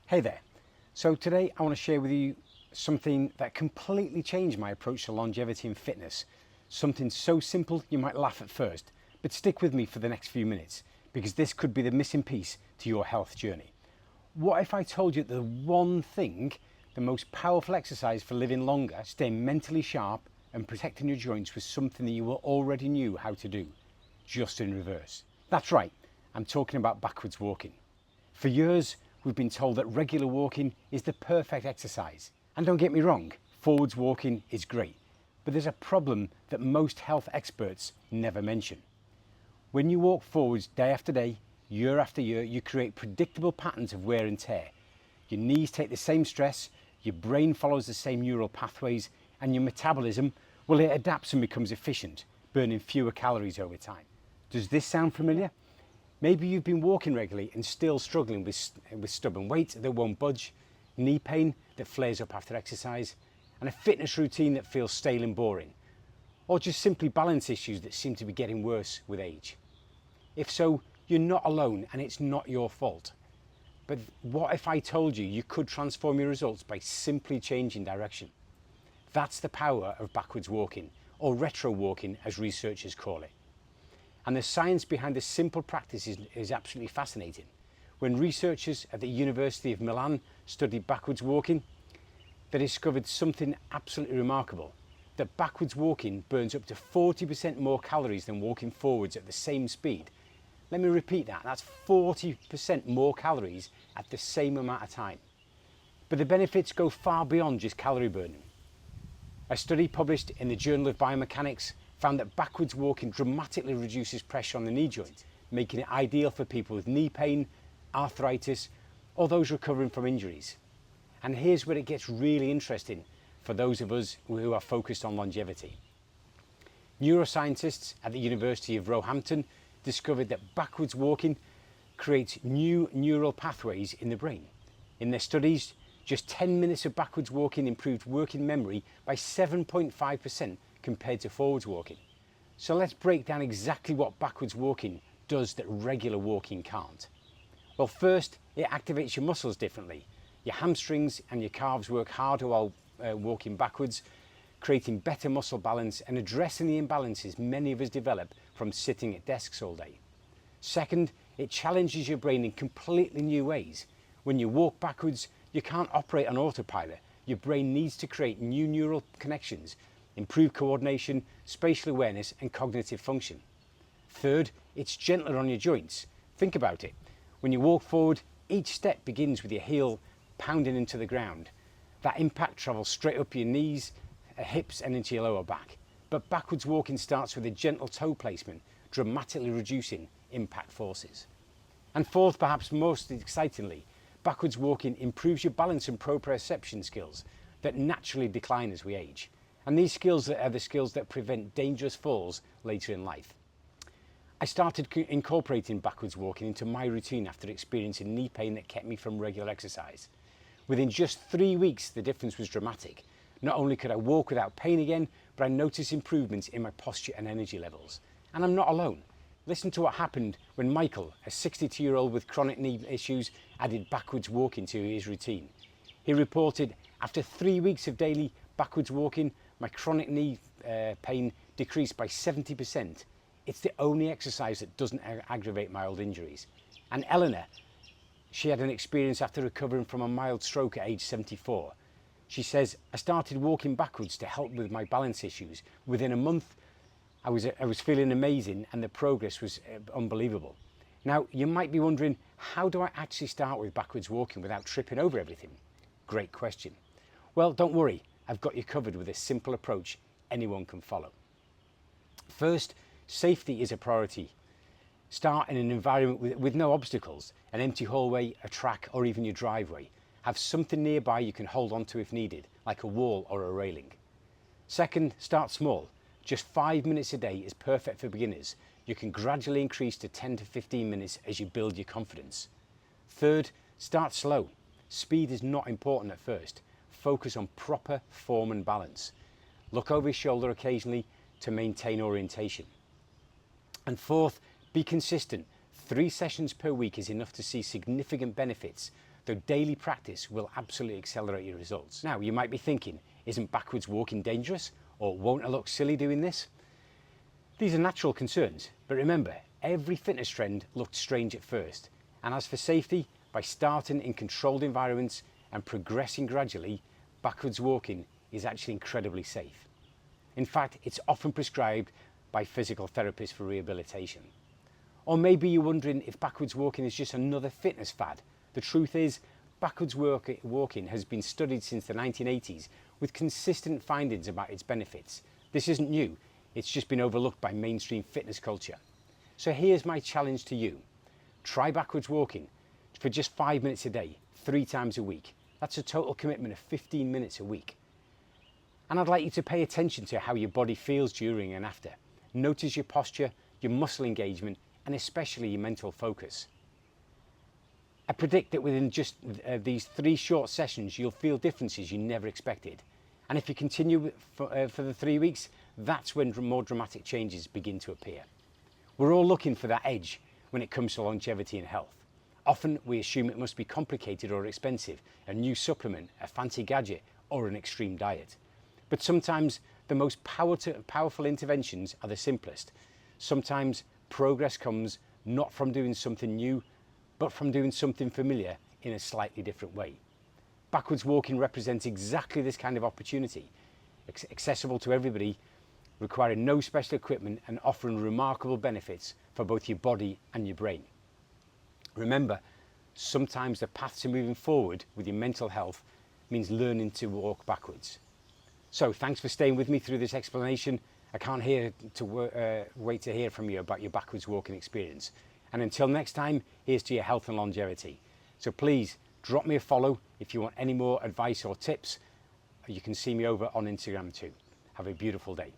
Hey there. So today I want to share with you something that completely changed my approach to longevity and fitness. Something so simple you might laugh at first, but stick with me for the next few minutes because this could be the missing piece to your health journey. What if I told you that the one thing, the most powerful exercise for living longer, staying mentally sharp and protecting your joints was something that you already knew how to do, just in reverse? That's right, I'm talking about backwards walking. For years, we've been told that regular walking is the perfect exercise. And don't get me wrong, forwards walking is great. But there's a problem that most health experts never mention. When you walk forwards day after day, year after year, you create predictable patterns of wear and tear. Your knees take the same stress, your brain follows the same neural pathways, and your metabolism, well, it adapts and becomes efficient, burning fewer calories over time. Does this sound familiar? Maybe you've been walking regularly and still struggling with stubborn weight that won't budge, knee pain that flares up after exercise, and a fitness routine that feels stale and boring, or just simply balance issues that seem to be getting worse with age. If so, you're not alone and it's not your fault. But what if I told you you could transform your results by simply changing direction? That's the power of backwards walking, or retro walking as researchers call it. And the science behind this simple practice is absolutely fascinating. When researchers at the University of Milan studied backwards walking, they discovered something absolutely remarkable, that backwards walking burns up to 40% more calories than walking forwards at the same speed. Let me repeat that, that's 40% more calories at the same amount of time. But the benefits go far beyond just calorie burning. A study published in the Journal of Biomechanics found that backwards walking dramatically reduces pressure on the knee joint, making it ideal for people with knee pain, arthritis, or those recovering from injuries. And here's where it gets really interesting for those of us who are focused on longevity. Neuroscientists at the University of Roehampton discovered that backwards walking creates new neural pathways in the brain. In their studies, just 10 minutes of backwards walking improved working memory by 7.5% compared to forwards walking. So let's break down exactly what backwards walking does that regular walking can't. Well, first, it activates your muscles differently. Your hamstrings and your calves work harder while walking backwards, creating better muscle balance and addressing the imbalances many of us develop from sitting at desks all day. Second, it challenges your brain in completely new ways. When you walk backwards, you can't operate on autopilot. Your brain needs to create new neural connections, improve coordination, spatial awareness and cognitive function. Third, it's gentler on your joints. Think about it. When you walk forward, each step begins with your heel pounding into the ground. That impact travels straight up your knees, hips and into your lower back. But backwards walking starts with a gentle toe placement, dramatically reducing impact forces. And fourth, perhaps most excitingly, backwards walking improves your balance and proprioception skills that naturally decline as we age. And these skills are the skills that prevent dangerous falls later in life. I started incorporating backwards walking into my routine after experiencing knee pain that kept me from regular exercise. Within just 3 weeks, the difference was dramatic. Not only could I walk without pain again, but I noticed improvements in my posture and energy levels. And I'm not alone. Listen to what happened when Michael, a 62-year-old with chronic knee issues, added backwards walking to his routine. He reported, after 3 weeks of daily backwards walking, my chronic knee pain decreased by 70%. It's the only exercise that doesn't aggravate my old injuries. And Eleanor, she had an experience after recovering from a mild stroke at age 74. She says, I started walking backwards to help with my balance issues. Within a month, I was feeling amazing and the progress was unbelievable. Now, you might be wondering, how do I actually start with backwards walking without tripping over everything? Great question. Well, don't worry, I've got you covered with a simple approach anyone can follow. First, safety is a priority. Start in an environment with no obstacles, an empty hallway, a track, or even your driveway. Have something nearby you can hold onto if needed, like a wall or a railing. Second, start small. Just 5 minutes a day is perfect for beginners. You can gradually increase to 10 to 15 minutes as you build your confidence. Third, start slow. Speed is not important at first. Focus on proper form and balance. Look over your shoulder occasionally to maintain orientation. And fourth, be consistent. 3 sessions per week is enough to see significant benefits. though daily practice will absolutely accelerate your results. Now, you might be thinking, isn't backwards walking dangerous? Or won't I look silly doing this? These are natural concerns, but remember, every fitness trend looked strange at first. And as for safety, by starting in controlled environments and progressing gradually, backwards walking is actually incredibly safe. In fact, it's often prescribed by physical therapists for rehabilitation. Or maybe you're wondering if backwards walking is just another fitness fad. The truth is, backwards walking has been studied since the 1980s with consistent findings about its benefits. This isn't new, it's just been overlooked by mainstream fitness culture. So here's my challenge to you. Try backwards walking for just 5 minutes a day, 3 times a week. That's a total commitment of 15 minutes a week. And I'd like you to pay attention to how your body feels during and after. Notice your posture, your muscle engagement, and especially your mental focus. I predict that within just these 3 short sessions, you'll feel differences you never expected. And if you continue for the 3 weeks, that's when more dramatic changes begin to appear. We're all looking for that edge when it comes to longevity and health. Often we assume it must be complicated or expensive, a new supplement, a fancy gadget, or an extreme diet. But sometimes the most powerful interventions are the simplest. Sometimes progress comes not from doing something new, but from doing something familiar in a slightly different way. Backwards walking represents exactly this kind of opportunity, accessible to everybody, requiring no special equipment and offering remarkable benefits for both your body and your brain. Remember, sometimes the path to moving forward with your mental health means learning to walk backwards. So thanks for staying with me through this explanation. I can't wait to hear from you about your backwards walking experience. And until next time, here's to your health and longevity. So please drop me a follow if you want any more advice or tips. You can see me over on Instagram too. Have a beautiful day.